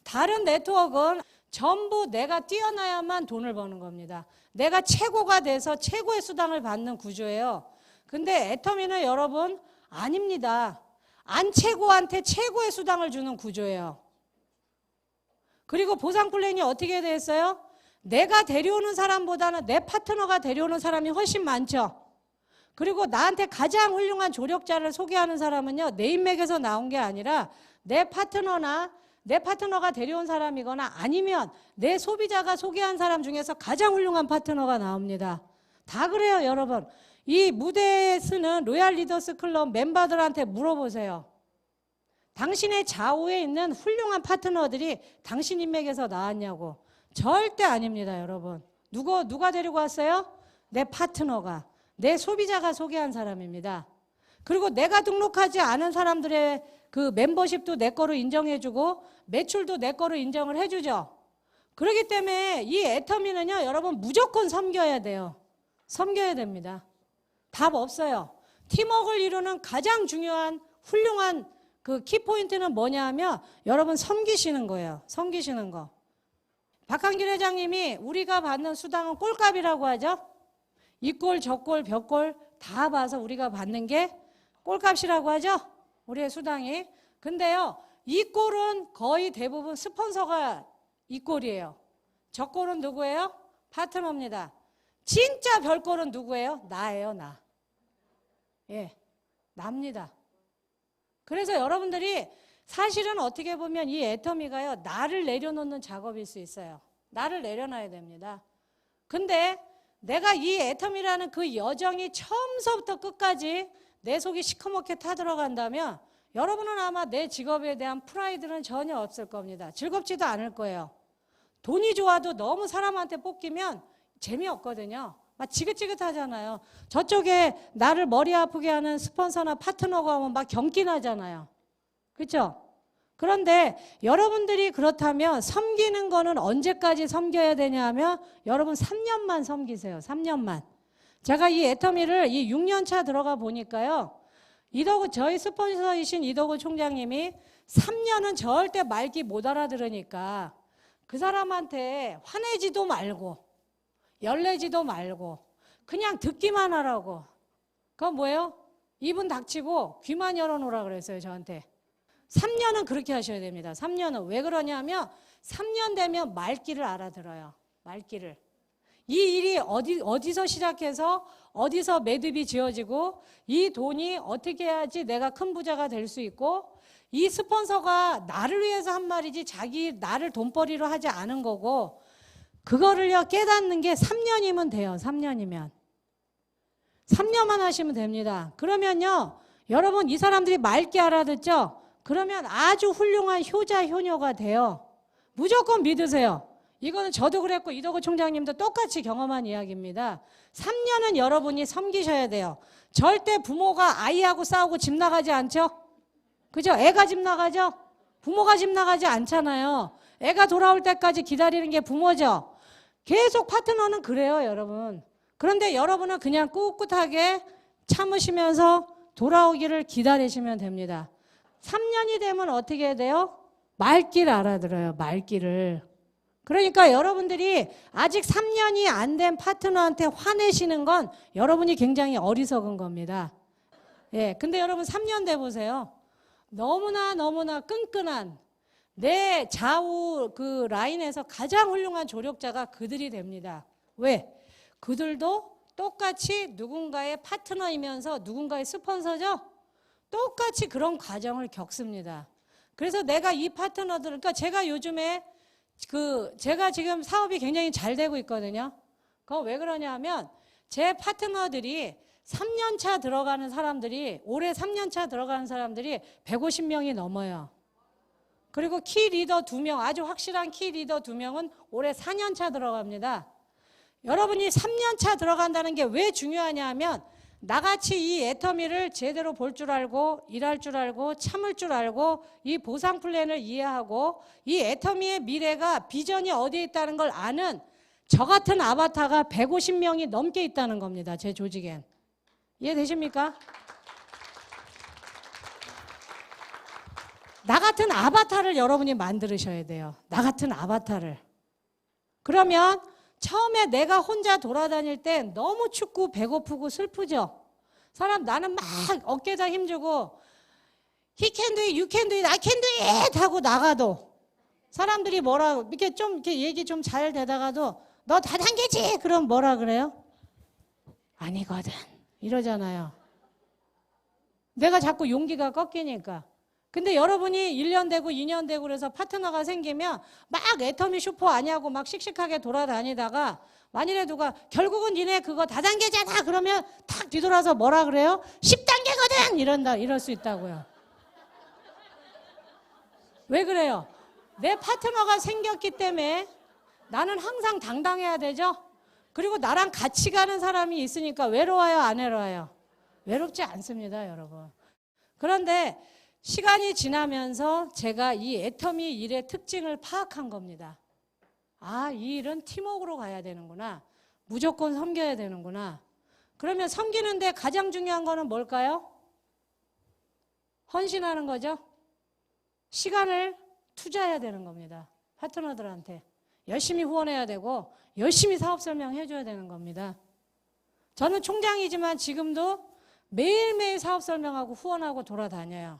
다른 네트워크는 전부 내가 뛰어나야만 돈을 버는 겁니다. 내가 최고가 돼서 최고의 수당을 받는 구조예요. 근데 애터미는 여러분 아닙니다. 안 최고한테 최고의 수당을 주는 구조예요. 그리고 보상 플랜이 어떻게 돼 있어요? 내가 데려오는 사람보다는 내 파트너가 데려오는 사람이 훨씬 많죠. 그리고 나한테 가장 훌륭한 조력자를 소개하는 사람은요, 내 인맥에서 나온 게 아니라 내 파트너가 데려온 사람이거나 아니면 내 소비자가 소개한 사람 중에서 가장 훌륭한 파트너가 나옵니다. 다 그래요, 여러분. 이 무대에 쓰는 로얄 리더스 클럽 멤버들한테 물어보세요. 당신의 좌우에 있는 훌륭한 파트너들이 당신 인맥에서 나왔냐고. 절대 아닙니다, 여러분. 누가 데리고 왔어요? 내 파트너가, 내 소비자가 소개한 사람입니다. 그리고 내가 등록하지 않은 사람들의 그 멤버십도 내 거로 인정해주고 매출도 내 거로 인정을 해주죠. 그렇기 때문에 이 애터미는요, 여러분 무조건 섬겨야 돼요. 섬겨야 됩니다. 답 없어요. 팀워크를 이루는 가장 중요한 훌륭한 그 키포인트는 뭐냐 하면 여러분 섬기시는 거예요. 섬기시는 거. 박한길 회장님이 우리가 받는 수당은 꼴값이라고 하죠. 이 꼴, 저 꼴, 벽 꼴 다 봐서 우리가 받는 게 꼴값이라고 하죠. 우리의 수당이. 근데요, 이 꼴은 거의 대부분 스폰서가 이 꼴이에요. 저 꼴은 누구예요? 파트너입니다. 진짜 별 꼴은 누구예요? 나예요, 나. 예, 납니다. 그래서 여러분들이 사실은 어떻게 보면 이 애터미가요, 나를 내려놓는 작업일 수 있어요. 나를 내려놔야 됩니다. 근데 내가 이 애터미라는 그 여정이 처음서부터 끝까지 내 속이 시커멓게 타들어간다면 여러분은 아마 내 직업에 대한 프라이드는 전혀 없을 겁니다. 즐겁지도 않을 거예요. 돈이 좋아도 너무 사람한테 볶이면 재미없거든요. 막 지긋지긋하잖아요. 저쪽에 나를 머리 아프게 하는 스폰서나 파트너가 오면 막 경기 나잖아요. 그렇죠? 그런데 여러분들이 그렇다면 섬기는 거는 언제까지 섬겨야 되냐 하면 여러분 3년만 섬기세요. 3년만. 제가 이 애터미를 이 6년 차 들어가 보니까요. 저희 스폰서이신 이덕우 총장님이 3년은 절대 말귀 못 알아들으니까 그 사람한테 화내지도 말고 열내지도 말고 그냥 듣기만 하라고. 그건 뭐예요? 입은 닥치고 귀만 열어놓으라 그랬어요, 저한테. 3년은 그렇게 하셔야 됩니다. 3년은. 왜 그러냐면 3년 되면 말귀를 알아들어요. 말귀를. 이 일이 어디서 시작해서 어디서 매듭이 지어지고 이 돈이 어떻게 해야지 내가 큰 부자가 될 수 있고 이 스폰서가 나를 위해서 한 말이지 나를 돈벌이로 하지 않은 거고 그거를요 깨닫는 게 3년이면 돼요. 3년이면. 3년만 하시면 됩니다. 그러면요 여러분 이 사람들이 맑게 알아듣죠? 그러면 아주 훌륭한 효자 효녀가 돼요. 무조건 믿으세요. 이거는 저도 그랬고 이덕우 총장님도 똑같이 경험한 이야기입니다. 3년은 여러분이 섬기셔야 돼요. 절대 부모가 아이하고 싸우고 집 나가지 않죠? 그죠? 애가 집 나가죠? 부모가 집 나가지 않잖아요. 애가 돌아올 때까지 기다리는 게 부모죠. 계속 파트너는 그래요, 여러분. 그런데 여러분은 그냥 꿋꿋하게 참으시면서 돌아오기를 기다리시면 됩니다. 3년이 되면 어떻게 돼요? 말귀를 알아들어요, 말귀를. 그러니까 여러분들이 아직 3년이 안 된 파트너한테 화내시는 건 여러분이 굉장히 어리석은 겁니다. 예, 근데 여러분 3년 돼 보세요. 너무나 끈끈한 내 좌우 그 라인에서 가장 훌륭한 조력자가 그들이 됩니다. 왜? 그들도 똑같이 누군가의 파트너이면서 누군가의 스폰서죠? 똑같이 그런 과정을 겪습니다. 그래서 내가 이 파트너들, 그러니까 제가 요즘에 제가 지금 사업이 굉장히 잘 되고 있거든요. 그거 왜 그러냐 하면 제 파트너들이 3년차 들어가는 사람들이, 올해 3년차 들어가는 사람들이 150명이 넘어요. 그리고 키 리더 2명, 아주 확실한 키 리더 2명은 올해 4년차 들어갑니다. 여러분이 3년차 들어간다는 게 왜 중요하냐 하면 나같이 이 애터미를 제대로 볼 줄 알고 일할 줄 알고 참을 줄 알고 이 보상 플랜을 이해하고 이 애터미의 미래가 비전이 어디에 있다는 걸 아는 저 같은 아바타가 150명이 넘게 있다는 겁니다. 제 조직엔. 이해되십니까? 나 같은 아바타를 여러분이 만드셔야 돼요. 나 같은 아바타를. 그러면 처음에 내가 혼자 돌아다닐 때 너무 춥고 배고프고 슬프죠. 나는 막 어깨에다 힘주고 He can do it, you can do it, I can do it 하고 나가도 사람들이 이렇게 얘기 좀 잘 되다가도 너 다단계지? 그럼 뭐라 그래요? 아니거든. 이러잖아요. 내가 자꾸 용기가 꺾이니까. 근데 여러분이 1년 되고 2년 되고 그래서 파트너가 생기면 막 애터미 슈퍼 아니하고 막 씩씩하게 돌아다니다가 만일에 누가 결국은 니네 그거 다단계잖아 그러면 탁 뒤돌아서 뭐라 그래요? 10단계거든! 이럴 수 있다고요. 왜 그래요? 내 파트너가 생겼기 때문에 나는 항상 당당해야 되죠? 그리고 나랑 같이 가는 사람이 있으니까 외로워요, 안 외로워요? 외롭지 않습니다, 여러분. 그런데 시간이 지나면서 제가 이 애터미 일의 특징을 파악한 겁니다. 아, 이 일은 팀워크로 가야 되는구나. 무조건 섬겨야 되는구나. 그러면 섬기는데 가장 중요한 거는 뭘까요? 헌신하는 거죠. 시간을 투자해야 되는 겁니다. 파트너들한테. 열심히 후원해야 되고 열심히 사업 설명해 줘야 되는 겁니다. 저는 총장이지만 지금도 매일매일 사업 설명하고 후원하고 돌아다녀요.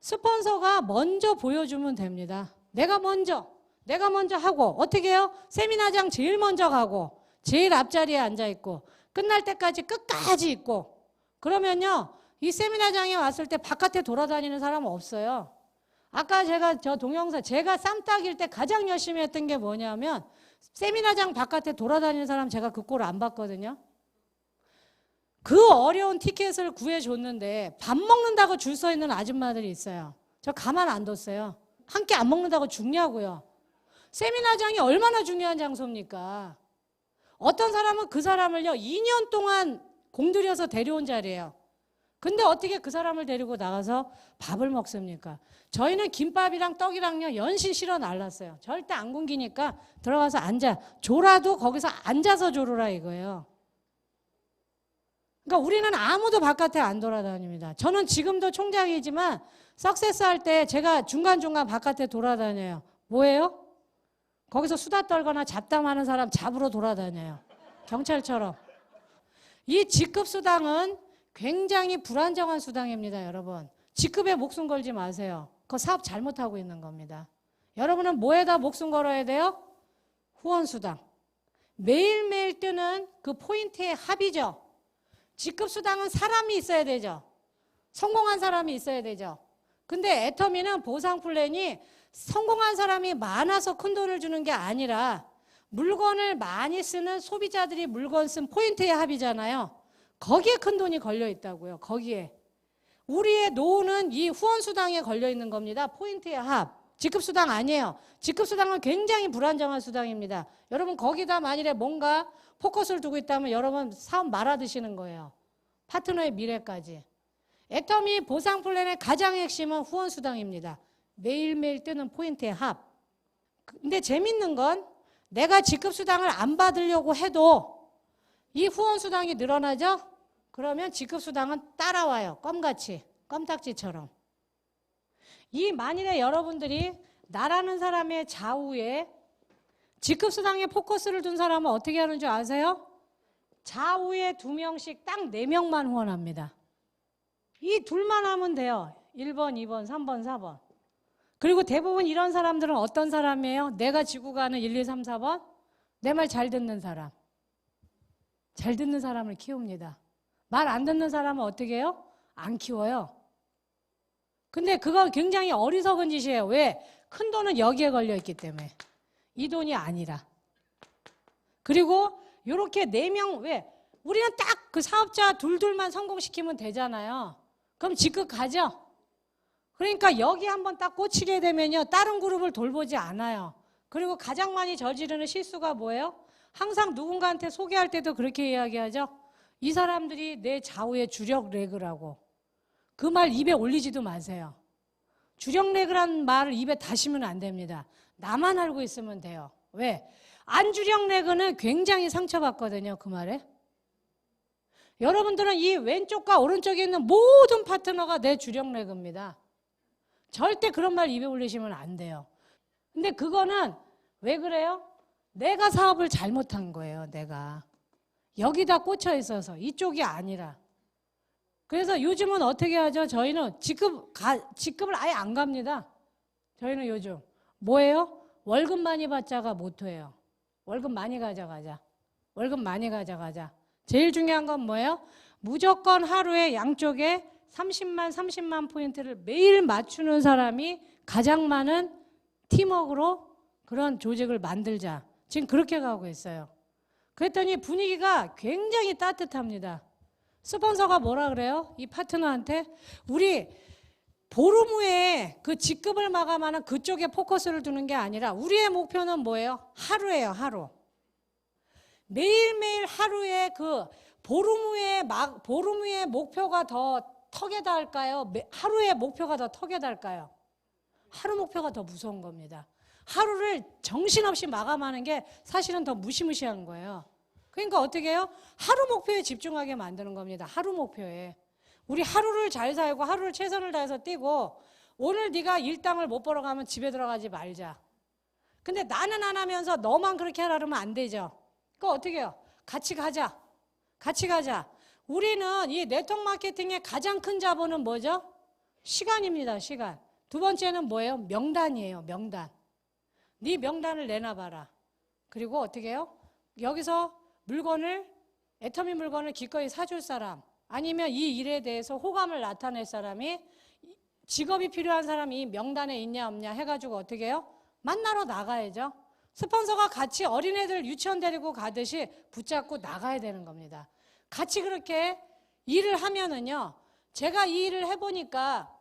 스폰서가 먼저 보여주면 됩니다. 내가 먼저 하고 어떻게 해요? 세미나장 제일 먼저 가고 제일 앞자리에 앉아있고 끝날 때까지 끝까지 있고 그러면요 이 세미나장에 왔을 때 바깥에 돌아다니는 사람은 없어요. 아까 제가 쌈딱일 때 가장 열심히 했던 게 뭐냐면 세미나장 바깥에 돌아다니는 사람 제가 그 꼴을 안 봤거든요. 그 어려운 티켓을 구해줬는데 밥 먹는다고 줄 서 있는 아줌마들이 있어요. 저 가만 안 뒀어요. 한 끼 안 먹는다고 죽냐고요. 세미나장이 얼마나 중요한 장소입니까? 어떤 사람은 그 사람을요 2년 동안 공들여서 데려온 자리예요. 근데 어떻게 그 사람을 데리고 나가서 밥을 먹습니까? 저희는 김밥이랑 떡이랑요 연신 실어 날랐어요. 절대 안 굶기니까 들어가서 앉아. 졸아도 거기서 앉아서 졸으라 이거예요. 그러니까 우리는 아무도 바깥에 안 돌아다닙니다. 저는 지금도 총장이지만 석세스 할 때 제가 중간중간 바깥에 돌아다녀요. 뭐예요? 거기서 수다 떨거나 잡담하는 사람 잡으러 돌아다녀요. 경찰처럼. 이 직급 수당은 굉장히 불안정한 수당입니다, 여러분. 직급에 목숨 걸지 마세요. 그거 사업 잘못하고 있는 겁니다. 여러분은 뭐에다 목숨 걸어야 돼요? 후원 수당. 매일매일 뜨는 그 포인트의 합이죠. 직급 수당은 사람이 있어야 되죠. 성공한 사람이 있어야 되죠. 근데 애터미는 보상 플랜이 성공한 사람이 많아서 큰 돈을 주는 게 아니라 물건을 많이 쓰는 소비자들이 물건 쓴 포인트의 합이잖아요. 거기에 큰 돈이 걸려 있다고요. 거기에. 우리의 노후는 이 후원 수당에 걸려 있는 겁니다. 포인트의 합. 직급 수당 아니에요. 직급 수당은 굉장히 불안정한 수당입니다. 여러분 거기다 만일에 뭔가 포커스를 두고 있다면 여러분 사업 말아드시는 거예요. 파트너의 미래까지. 애터미 보상 플랜의 가장 핵심은 후원 수당입니다. 매일매일 뜨는 포인트의 합. 근데 재밌는 건 내가 직급 수당을 안 받으려고 해도 이 후원 수당이 늘어나죠? 그러면 직급 수당은 따라와요. 껌같이. 껌딱지처럼. 이 만일에 여러분들이 나라는 사람의 좌우에 직급수당에 포커스를 둔 사람은 어떻게 하는 줄 아세요? 좌우에 2명씩 딱 4명만 후원합니다. 이 둘만 하면 돼요. 1번, 2번, 3번, 4번. 그리고 대부분 이런 사람들은 어떤 사람이에요? 내가 지고 가는 1, 2, 3, 4번? 내 말 잘 듣는 사람. 잘 듣는 사람을 키웁니다. 말 안 듣는 사람은 어떻게 해요? 안 키워요. 근데 그거 굉장히 어리석은 짓이에요. 왜? 큰 돈은 여기에 걸려 있기 때문에. 이 돈이 아니라. 그리고 이렇게 4명, 왜? 우리는 딱 그 사업자 둘만 성공시키면 되잖아요. 그럼 직급 가죠? 그러니까 여기 한번 딱 꽂히게 되면요, 다른 그룹을 돌보지 않아요. 그리고 가장 많이 저지르는 실수가 뭐예요? 항상 누군가한테 소개할 때도 그렇게 이야기하죠. 이 사람들이 내 좌우의 주력 레그라고. 그 말 입에 올리지도 마세요. 주력 레그란 말을 입에 다시면 안 됩니다. 나만 알고 있으면 돼요. 왜? 안 주력 레그는 굉장히 상처받거든요, 그 말에. 여러분들은 이 왼쪽과 오른쪽에 있는 모든 파트너가 내 주력 레그입니다. 절대 그런 말 입에 올리시면 안 돼요. 근데 그거는 왜 그래요? 내가 사업을 잘못한 거예요, 내가. 여기다 꽂혀 있어서, 이쪽이 아니라. 그래서 요즘은 어떻게 하죠? 저희는 직급을 아예 안 갑니다. 저희는 요즘. 뭐예요? 월급 많이 받자가 모토예요. 월급 많이 가져가자. 월급 많이 가져가자. 제일 중요한 건 뭐예요? 무조건 하루에 양쪽에 30만 포인트를 매일 맞추는 사람이 가장 많은 팀워크로 그런 조직을 만들자. 지금 그렇게 가고 있어요. 그랬더니 분위기가 굉장히 따뜻합니다. 스폰서가 뭐라 그래요? 이 파트너한테 우리 보름 후에 그 직급을 마감하는 그쪽에 포커스를 두는 게 아니라 우리의 목표는 뭐예요? 하루예요, 하루. 매일매일 하루에 그 보름 후에 목표가 더 턱에 닿을까요? 하루의 목표가 더 턱에 닿을까요? 하루 목표가 더 무서운 겁니다. 하루를 정신없이 마감하는 게 사실은 더 무시무시한 거예요. 그러니까 어떻게 해요? 하루 목표에 집중하게 만드는 겁니다. 하루 목표에. 우리 하루를 잘 살고 하루를 최선을 다해서 뛰고 오늘 네가 일당을 못 벌어가면 집에 들어가지 말자. 근데 나는 안 하면서 너만 그렇게 하라 그러면 안 되죠. 그러니까 어떻게 해요? 같이 가자. 같이 가자. 우리는 이 네트워크 마케팅의 가장 큰 자본은 뭐죠? 시간입니다. 시간. 두 번째는 뭐예요? 명단이에요. 명단. 네 명단을 내놔봐라. 그리고 어떻게 해요? 여기서 애터미 물건을 기꺼이 사줄 사람, 아니면 이 일에 대해서 호감을 나타낼 사람이, 직업이 필요한 사람이 명단에 있냐 없냐 해가지고 어떻게 해요? 만나러 나가야죠. 스폰서가 같이 어린애들 유치원 데리고 가듯이 붙잡고 나가야 되는 겁니다. 같이 그렇게 일을 하면은요, 제가 이 일을 해보니까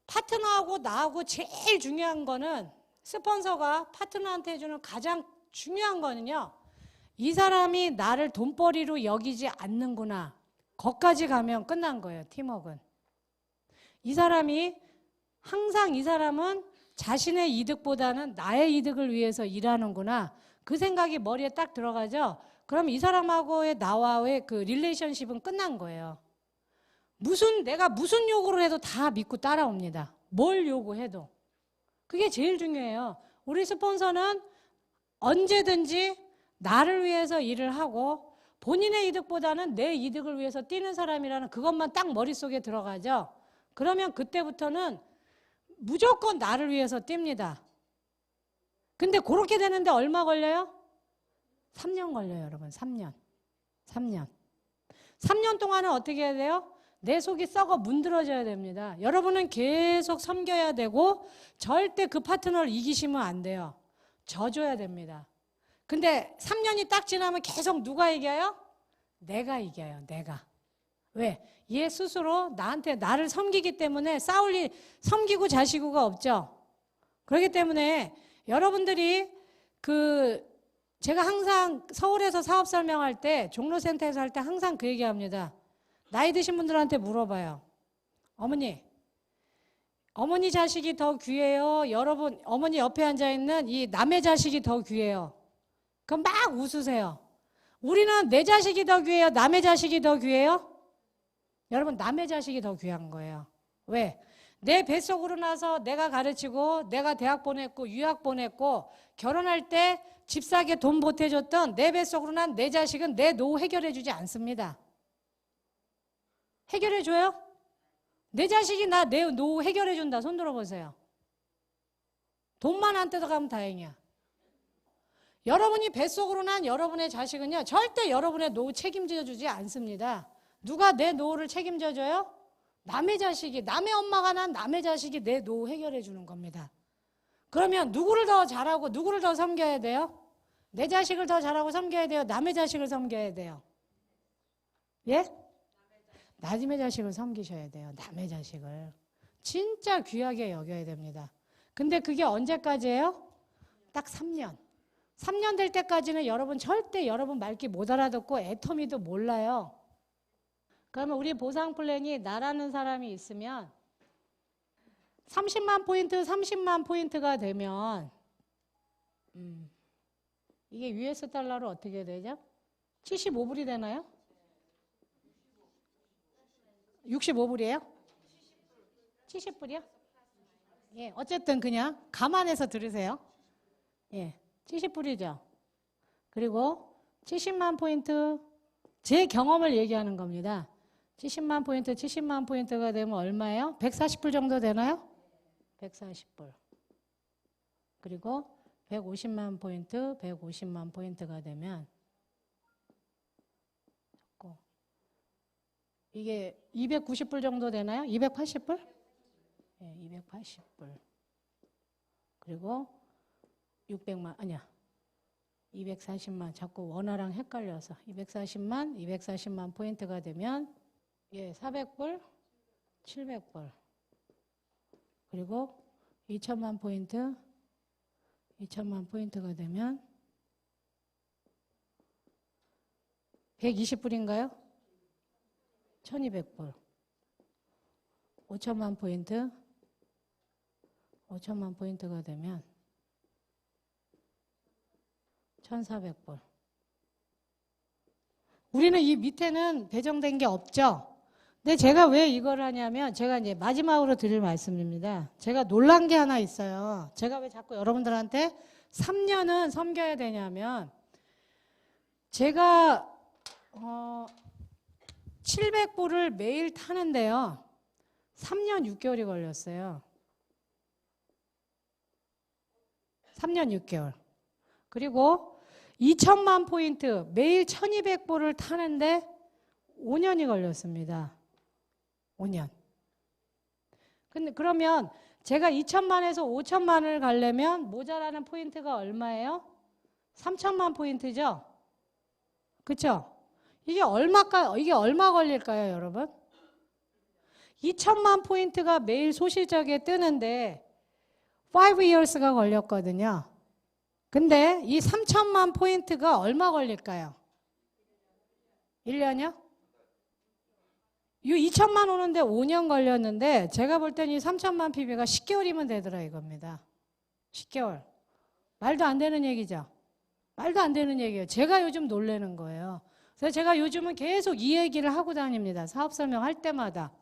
파트너하고 나하고 제일 중요한 거는, 스폰서가 파트너한테 해주는 가장 중요한 거는요, 이 사람이 나를 돈벌이로 여기지 않는구나. 거기까지 가면 끝난 거예요, 팀워크는. 항상 이 사람은 자신의 이득보다는 나의 이득을 위해서 일하는구나. 그 생각이 머리에 딱 들어가죠. 그럼 이 사람하고의 나와의 그 릴레이션십은 끝난 거예요. 내가 무슨 요구를 해도 다 믿고 따라옵니다. 뭘 요구해도. 그게 제일 중요해요. 우리 스폰서는 언제든지 나를 위해서 일을 하고 본인의 이득보다는 내 이득을 위해서 뛰는 사람이라는 그것만 딱 머릿속에 들어가죠. 그러면 그때부터는 무조건 나를 위해서 뜁니다. 근데 그렇게 되는데 얼마 걸려요? 3년 걸려요, 여러분. 3년. 3년 동안은 어떻게 해야 돼요? 내 속이 썩어 문드러져야 됩니다. 여러분은 계속 섬겨야 되고 절대 그 파트너를 이기시면 안 돼요. 져줘야 됩니다. 근데 3년이 딱 지나면 계속 누가 이겨요? 내가 이겨요. 내가. 왜? 얘 스스로 나를 섬기기 때문에 섬기고 자시고가 없죠. 그렇기 때문에 여러분들이 제가 항상 서울에서 사업 설명할 때, 종로센터에서 할 때 항상 그 얘기합니다. 나이 드신 분들한테 물어봐요. 어머니 자식이 더 귀해요? 여러분, 어머니 옆에 앉아있는 이 남의 자식이 더 귀해요? 그럼 막 웃으세요. 우리는 내 자식이 더 귀해요? 남의 자식이 더 귀해요? 여러분, 남의 자식이 더 귀한 거예요. 왜? 내 뱃속으로 나서 내가 가르치고 내가 대학 보냈고 유학 보냈고 결혼할 때 집 사게 돈 보태줬던 내 뱃속으로 난 내 자식은 내 노후 해결해 주지 않습니다. 해결해 줘요? 내 자식이 나 내 노후 해결해 준다. 손 들어보세요. 돈만 안 뜯어가면 다행이야. 여러분이 뱃속으로 난 여러분의 자식은요, 절대 여러분의 노후 책임져 주지 않습니다. 누가 내 노후를 책임져 줘요? 남의 자식이, 남의 엄마가 난 남의 자식이 내 노후 해결해 주는 겁니다. 그러면 누구를 더 잘하고 누구를 더 섬겨야 돼요? 내 자식을 더 잘하고 섬겨야 돼요? 남의 자식을 섬겨야 돼요? 예? 남의 자식을 섬기셔야 돼요. 남의 자식을. 진짜 귀하게 여겨야 됩니다. 근데 그게 언제까지예요? 딱 3년. 3년 될 때까지는 여러분 절대 여러분 말귀 못 알아듣고 애터미도 몰라요. 그러면 우리 보상 플랜이 나라는 사람이 있으면 30만 포인트, 30만 포인트가 되면 이게 US 달러로 어떻게 되죠? 75불이 되나요? 65불이에요? 70불이요? 예, 어쨌든 그냥 감안해서 들으세요. 예, 70불이죠. 그리고 70만 포인트, 제 경험을 얘기하는 겁니다. 70만 포인트, 70만 포인트가 되면 얼마예요? 140불 정도 되나요? 140불. 그리고 150만 포인트, 150만 포인트가 되면 이게 290불 정도 되나요? 280불? 네, 280불. 그리고 600만, 아니야. 240만, 자꾸 원화랑 헷갈려서 240만 포인트가 되면 예, 400불, 700불. 그리고 2천만 포인트, 2천만 포인트가 되면 120불인가요? 1200불. 5천만 포인트, 5천만 포인트가 되면 1400불. 우리는 이 밑에는 배정된 게 없죠? 근데 제가 왜 이걸 하냐면 제가 이제 마지막으로 드릴 말씀입니다. 제가 놀란 게 하나 있어요. 제가 왜 자꾸 여러분들한테 3년은 섬겨야 되냐면 제가 700불을 매일 타는데요. 3년 6개월이 걸렸어요. 3년 6개월. 그리고 2천만 포인트 매일 1200불을 타는데 5년이 걸렸습니다. 5년. 근데 그러면 제가 2천만에서 5천만을 가려면 모자라는 포인트가 얼마예요? 3천만 포인트죠? 그렇죠? 이게 얼마 걸릴까요, 여러분? 2천만 포인트가 매일 소실적에 뜨는데 5 years가 걸렸거든요. 근데 이 3천만 포인트가 얼마 걸릴까요? 1년이요? 이 2천만 오는데 5년 걸렸는데 제가 볼 때는 이 3천만 PB가 10개월이면 되더라 이겁니다. 10개월. 말도 안 되는 얘기죠. 말도 안 되는 얘기예요. 제가 요즘 놀라는 거예요. 그래서 제가 요즘은 계속 이 얘기를 하고 다닙니다. 사업 설명할 때마다.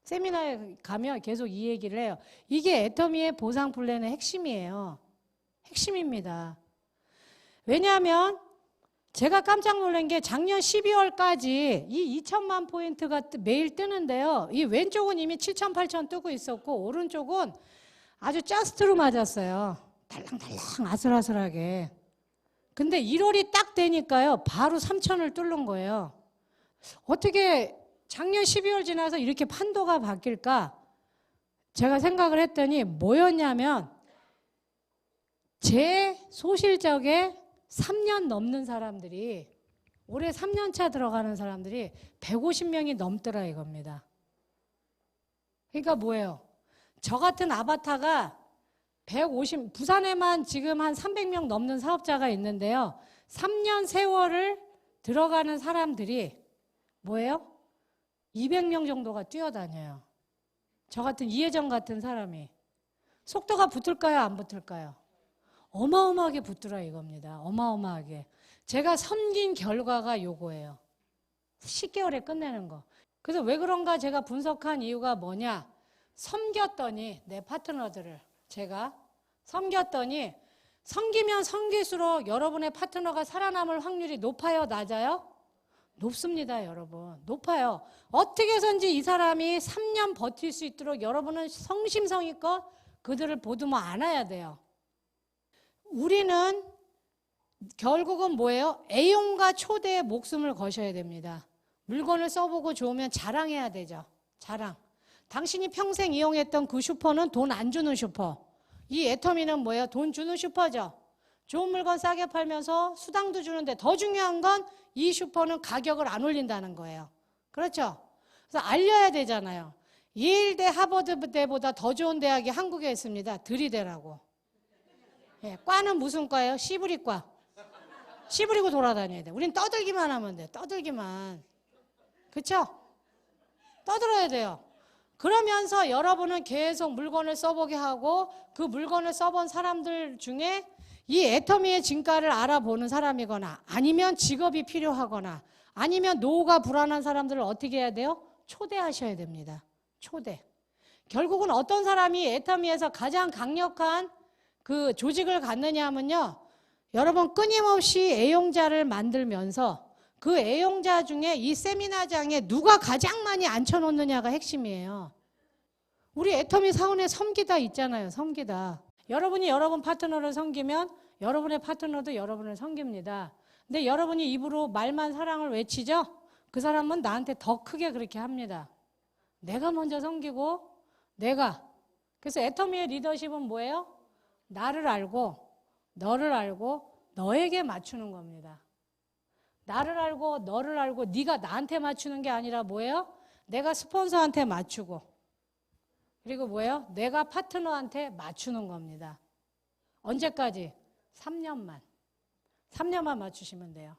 세미나에 가면 계속 이 얘기를 해요. 이게 애터미의 보상 플랜의 핵심이에요. 핵심입니다. 왜냐하면 제가 깜짝 놀란 게 작년 12월까지 이 2천만 포인트가 매일 뜨는데요. 이 왼쪽은 이미 7천, 8천 뜨고 있었고 오른쪽은 아주 짜스트로 맞았어요. 달랑달랑 아슬아슬하게. 근데 1월이 딱 되니까요. 바로 3천을 뚫는 거예요. 어떻게 작년 12월 지나서 이렇게 판도가 바뀔까? 제가 생각을 했더니 뭐였냐면 제 소실적에 3년 넘는 사람들이 올해 3년 차 들어가는 사람들이 150명이 넘더라 이겁니다. 그러니까 뭐예요? 저 같은 아바타가 150, 부산에만 지금 한 300명 넘는 사업자가 있는데요. 3년 세월을 들어가는 사람들이 뭐예요? 200명 정도가 뛰어다녀요. 저 같은 이혜정 같은 사람이. 속도가 붙을까요? 안 붙을까요? 어마어마하게 붙더라 이겁니다. 어마어마하게. 제가 섬긴 결과가 요거예요. 10개월에 끝내는 거. 그래서 왜 그런가 제가 분석한 이유가 뭐냐? 섬겼더니 내 파트너들을 제가 섬겼더니 섬기면 섬길수록 여러분의 파트너가 살아남을 확률이 높아요, 낮아요? 높습니다, 여러분. 높아요. 어떻게 해서든지 이 사람이 3년 버틸 수 있도록 여러분은 성심성의껏 그들을 보듬어 안아야 돼요. 우리는 결국은 뭐예요? 애용과 초대에 목숨을 거셔야 됩니다. 물건을 써보고 좋으면 자랑해야 되죠. 자랑. 당신이 평생 이용했던 그 슈퍼는 돈 안 주는 슈퍼. 이 애터미는 뭐예요? 돈 주는 슈퍼죠. 좋은 물건 싸게 팔면서 수당도 주는데 더 중요한 건 이 슈퍼는 가격을 안 올린다는 거예요. 그렇죠? 그래서 알려야 되잖아요. 예일대 하버드대보다 더 좋은 대학이 한국에 있습니다. 들이대라고. 예, 과는 무슨 과예요? 씨부리과. 씨부리고 돌아다녀야 돼. 우린 떠들기만 하면 돼. 떠들기만. 그렇죠? 떠들어야 돼요. 그러면서 여러분은 계속 물건을 써보게 하고 그 물건을 써본 사람들 중에 이 애터미의 진가를 알아보는 사람이거나 아니면 직업이 필요하거나 아니면 노후가 불안한 사람들을 어떻게 해야 돼요? 초대하셔야 됩니다. 초대. 결국은 어떤 사람이 애터미에서 가장 강력한 그 조직을 갖느냐 하면요. 여러분 끊임없이 애용자를 만들면서 그 애용자 중에 이 세미나장에 누가 가장 많이 앉혀놓느냐가 핵심이에요. 우리 애터미 사원에 섬기다 있잖아요. 섬기다. 여러분이 여러분 파트너를 섬기면 여러분의 파트너도 여러분을 섬깁니다. 근데 여러분이 입으로 말만 사랑을 외치죠? 그 사람은 나한테 더 크게 그렇게 합니다. 내가 먼저 섬기고 내가. 그래서 애터미의 리더십은 뭐예요? 나를 알고 너를 알고 너에게 맞추는 겁니다. 나를 알고 너를 알고 네가 나한테 맞추는 게 아니라 뭐예요? 내가 스폰서한테 맞추고 그리고 뭐예요? 내가 파트너한테 맞추는 겁니다. 언제까지? 3년만. 3년만 맞추시면 돼요.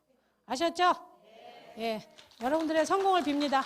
아셨죠? 예. 여러분들의 성공을 빕니다.